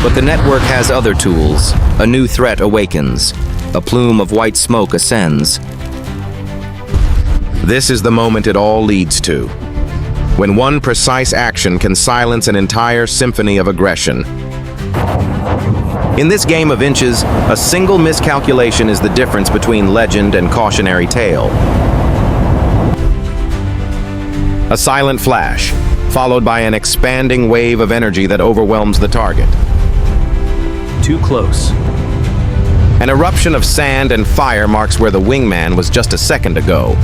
But the network has other tools. A new threat awakens. A plume of white smoke ascends. This is the moment it all leads to. When one precise action can silence an entire symphony of aggression. In this game of inches, a single miscalculation is the difference between legend and cautionary tale. A silent flash, followed by an expanding wave of energy that overwhelms the target. Too close. An eruption of sand and fire marks where the wingman was just a second ago.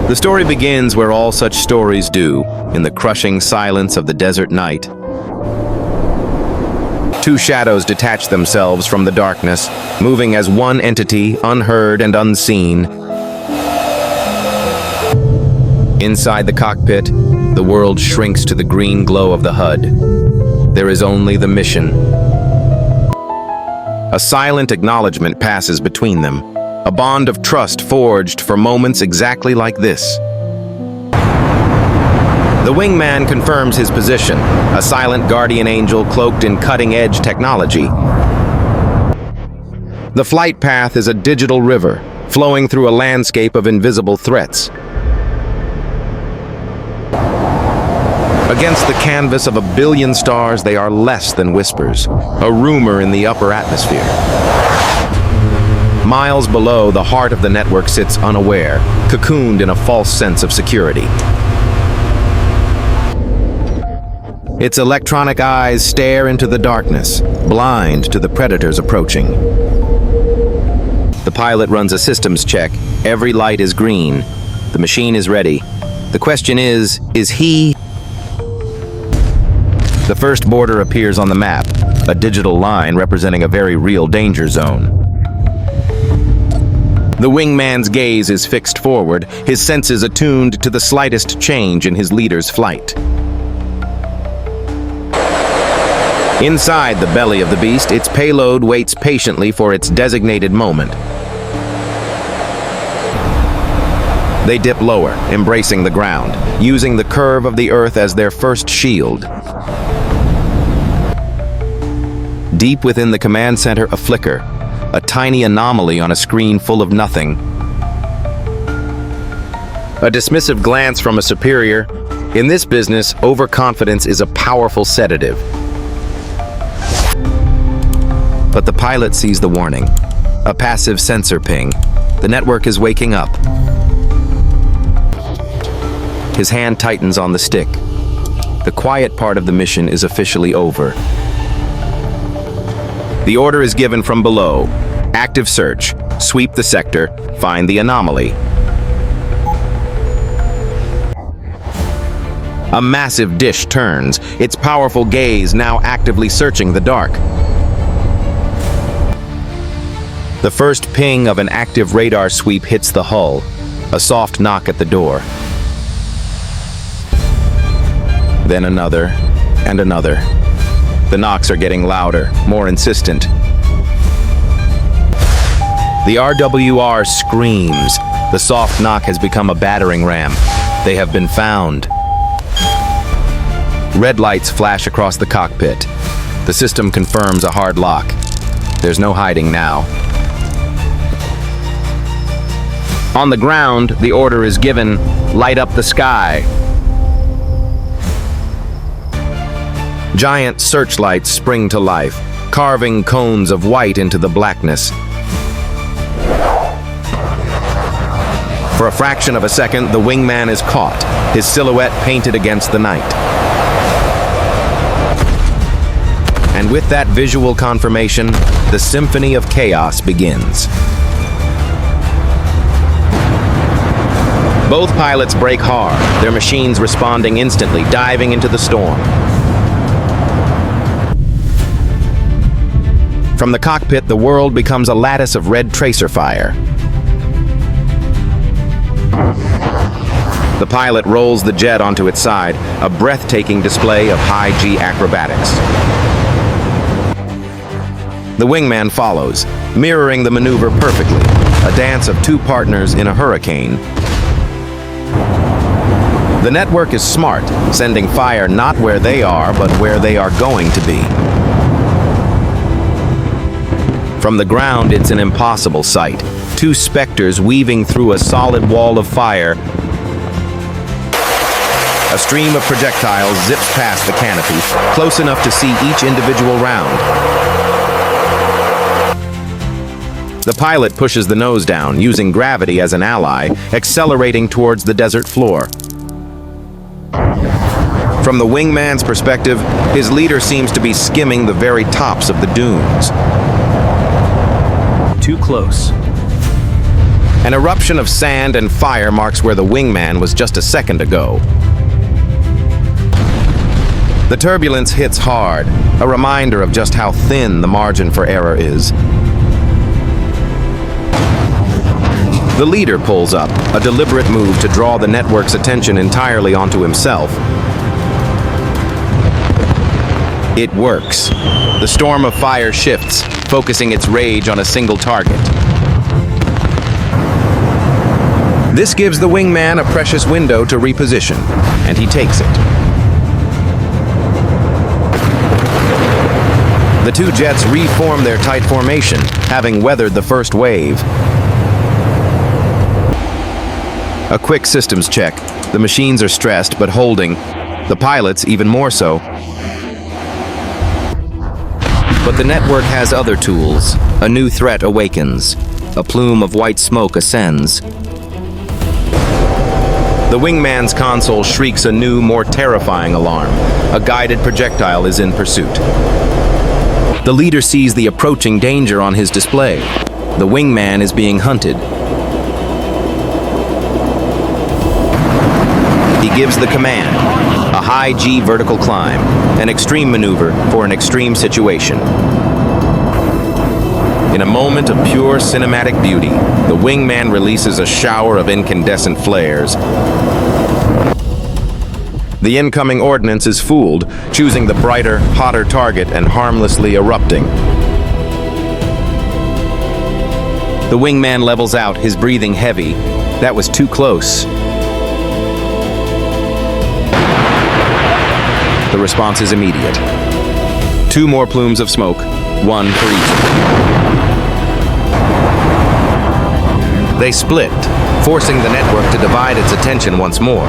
The story begins where all such stories do, in the crushing silence of the desert night. Two shadows detach themselves from the darkness, moving as one entity, unheard and unseen. Inside the cockpit, the world shrinks to the green glow of the HUD. There is only the mission. A silent acknowledgement passes between them, a bond of trust forged for moments exactly like this. The wingman confirms his position, a silent guardian angel cloaked in cutting-edge technology. The flight path is a digital river, flowing through a landscape of invisible threats. Against the canvas of a billion stars, they are less than whispers, a rumor in the upper atmosphere. Miles below, the heart of the network sits unaware, cocooned in a false sense of security. Its electronic eyes stare into the darkness, blind to the predators approaching. The pilot runs a systems check. Every light is green. The machine is ready. The question is he? The first border appears on the map, a digital line representing a very real danger zone. The wingman's gaze is fixed forward, his senses attuned to the slightest change in his leader's flight. Inside the belly of the beast, its payload waits patiently for its designated moment. They dip lower, embracing the ground, using the curve of the earth as their first shield. Deep within the command center, a flicker, a tiny anomaly on a screen full of nothing. A dismissive glance from a superior. In this business, overconfidence is a powerful sedative. But the pilot sees the warning. A passive sensor ping. The network is waking up. His hand tightens on the stick. The quiet part of the mission is officially over. The order is given from below. Active search. Sweep the sector. Find the anomaly. A massive dish turns, its powerful gaze now actively searching the dark. The first ping of an active radar sweep hits the hull. A soft knock at the door. Then another, and another. The knocks are getting louder, more insistent. The RWR screams. The soft knock has become a battering ram. They have been found. Red lights flash across the cockpit. The system confirms a hard lock. There's no hiding now. On the ground, the order is given, light up the sky. Giant searchlights spring to life, carving cones of white into the blackness. For a fraction of a second, the wingman is caught, his silhouette painted against the night. And with that visual confirmation, the symphony of chaos begins. Both pilots brake hard, their machines responding instantly, diving into the storm. From the cockpit, the world becomes a lattice of red tracer fire. The pilot rolls the jet onto its side, a breathtaking display of high-G acrobatics. The wingman follows, mirroring the maneuver perfectly, a dance of two partners in a hurricane. The network is smart, sending fire not where they are, but where they are going to be. From the ground, it's an impossible sight. Two specters weaving through a solid wall of fire. A stream of projectiles zips past the canopy, close enough to see each individual round. The pilot pushes the nose down, using gravity as an ally, accelerating towards the desert floor. From the wingman's perspective, his leader seems to be skimming the very tops of the dunes. Too close. An eruption of sand and fire marks where the wingman was just a second ago. The turbulence hits hard, a reminder of just how thin the margin for error is. The leader pulls up, a deliberate move to draw the network's attention entirely onto himself. It works. The storm of fire shifts, focusing its rage on a single target. This gives the wingman a precious window to reposition, and he takes it. The two jets reform their tight formation, having weathered the first wave. A quick systems check. The machines are stressed, but holding. The pilots even more so. But the network has other tools. A new threat awakens. A plume of white smoke ascends. The wingman's console shrieks a new, more terrifying alarm. A guided projectile is in pursuit. The leader sees the approaching danger on his display. The wingman is being hunted. He gives the command, a high G vertical climb, an extreme maneuver for an extreme situation. In a moment of pure cinematic beauty, the wingman releases a shower of incandescent flares. The incoming ordnance is fooled, choosing the brighter, hotter target and harmlessly erupting. The wingman levels out, his breathing heavy. That was too close. The response is immediate. Two more plumes of smoke, one for each. They split, forcing the network to divide its attention once more.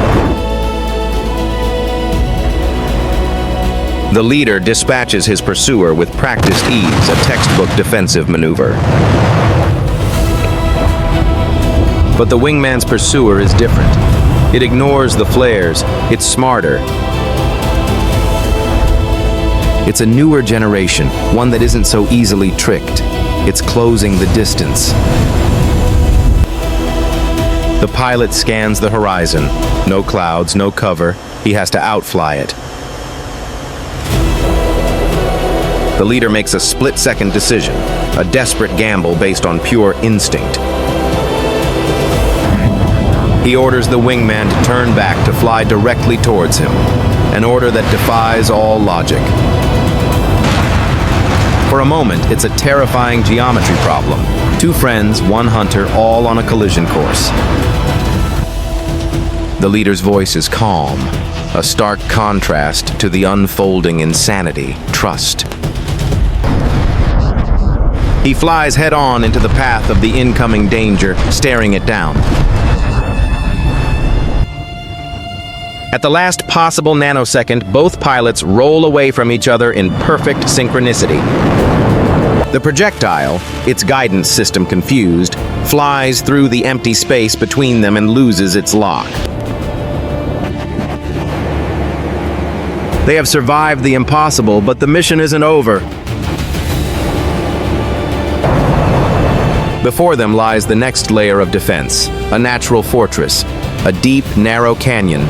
The leader dispatches his pursuer with practiced ease, a textbook defensive maneuver. But the wingman's pursuer is different. It ignores the flares. It's smarter. It's a newer generation, one that isn't so easily tricked. It's closing the distance. The pilot scans the horizon. No clouds, no cover. He has to outfly it. The leader makes a split-second decision, a desperate gamble based on pure instinct. He orders the wingman to turn back to fly directly towards him, an order that defies all logic. For a moment, it's a terrifying geometry problem. Two friends, one hunter, all on a collision course. The leader's voice is calm, a stark contrast to the unfolding insanity, trust. He flies head-on into the path of the incoming danger, staring it down. At the last possible nanosecond, both pilots roll away from each other in perfect synchronicity. The projectile, its guidance system confused, flies through the empty space between them and loses its lock. They have survived the impossible, but the mission isn't over. Before them lies the next layer of defense, a natural fortress, a deep, narrow canyon.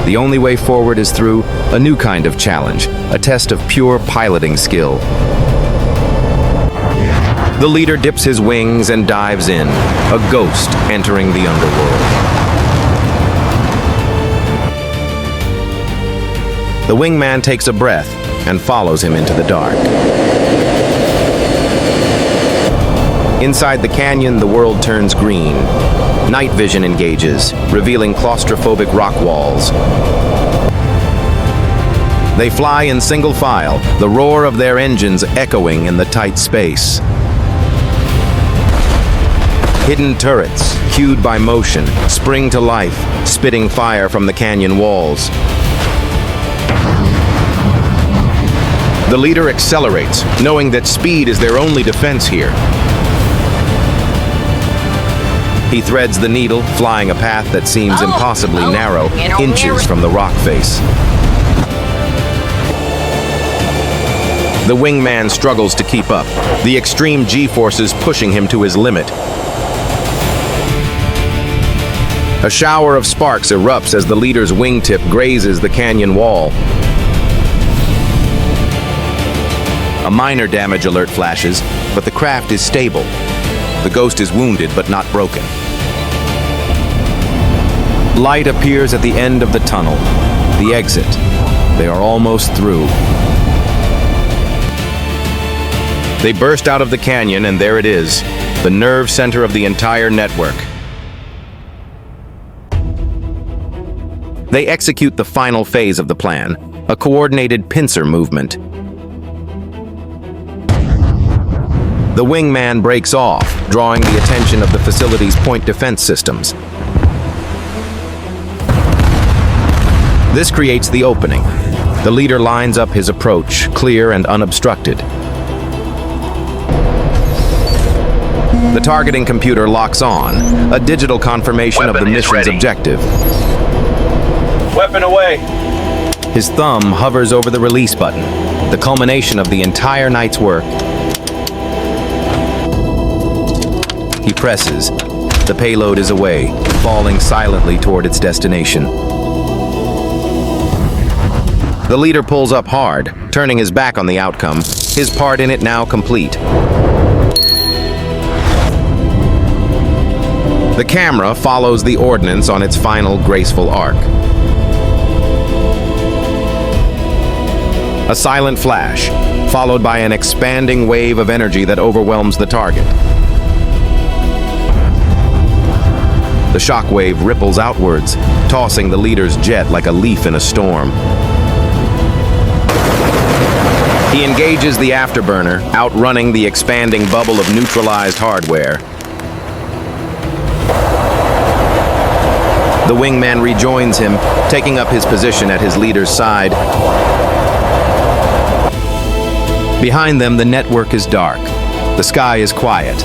The only way forward is through a new kind of challenge, a test of pure piloting skill. The leader dips his wings and dives in, a ghost entering the underworld. The wingman takes a breath and follows him into the dark. Inside the canyon, the world turns green. Night vision engages, revealing claustrophobic rock walls. They fly in single file, the roar of their engines echoing in the tight space. Hidden turrets, cued by motion, spring to life, spitting fire from the canyon walls. The leader accelerates, knowing that speed is their only defense here. He threads the needle, flying a path that seems impossibly narrow, inches from the rock face. The wingman struggles to keep up, the extreme G-forces pushing him to his limit. A shower of sparks erupts as the leader's wingtip grazes the canyon wall. A minor damage alert flashes, but the craft is stable. The Ghost is wounded but not broken. Light appears at the end of the tunnel, the exit. They are almost through. They burst out of the canyon, and there it is, the nerve center of the entire network. They execute the final phase of the plan, a coordinated pincer movement. The wingman breaks off, drawing the attention of the facility's point defense systems. This creates the opening. The leader lines up his approach, clear and unobstructed. The targeting computer locks on, a digital confirmation of the mission's objective. Weapon away. His thumb hovers over the release button, the culmination of the entire night's work. He presses. The payload is away, falling silently toward its destination. The leader pulls up hard, turning his back on the outcome, his part in it now complete. The camera follows the ordnance on its final graceful arc. A silent flash, followed by an expanding wave of energy that overwhelms the target. The shockwave ripples outwards, tossing the leader's jet like a leaf in a storm. He engages the afterburner, outrunning the expanding bubble of neutralized hardware. The wingman rejoins him, taking up his position at his leader's side. Behind them, the network is dark. The sky is quiet.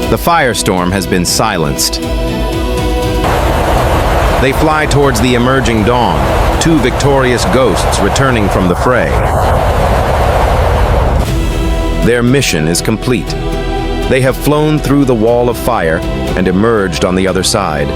The firestorm has been silenced. They fly towards the emerging dawn, two victorious ghosts returning from the fray. Their mission is complete. They have flown through the wall of fire and emerged on the other side.